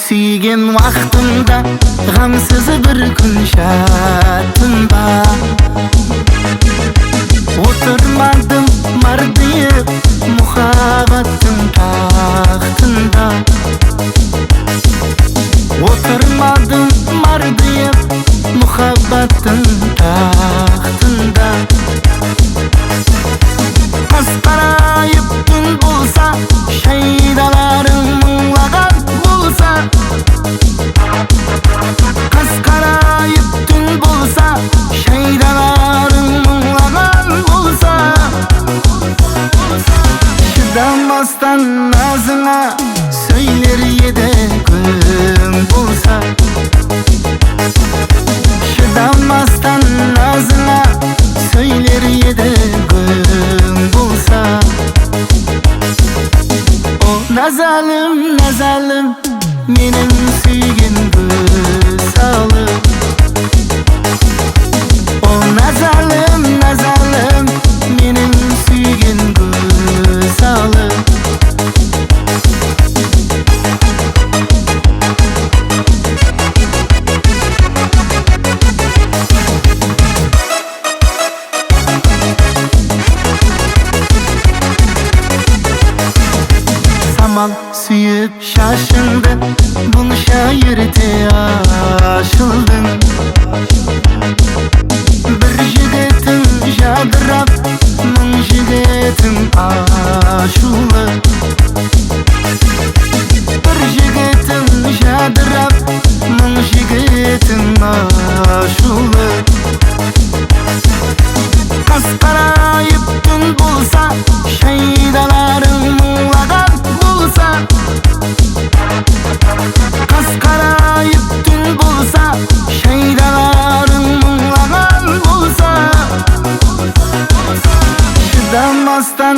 Suygan vaqtimda g'amsiz bir kun shattimda o'tirmadim mardiyib muhabbatim taxtinda. O'tirmadim mardiyib muhabbatim taxtinda. Asqarayib tun bo'lsa, shaydalarim munglagan bo'lsa, qasqarayib tun bo'lsa, shaydalarim munglagan bo'lsa, chidamasdan nazına söyler edi kun bo'lsa, chidamasdan nazına söyler edi kun bo'lsa. O nazalim nazalim mening suygan go'salim. O nazalim nazalim mening suygan go'salim. Samal suyup şaşıldı, bunu şairde aşıldın. Bir jigetim jadırap, mın jigetim aşılı. Bir jigetim jadırap, mın jigetim aşılı. Qasqarayib tun bo'lsa, shaydalarim munglagan bo'lsa, qasqarayib tun bo'lsa, shaydalarim munglagan bo'lsa, chidamasdan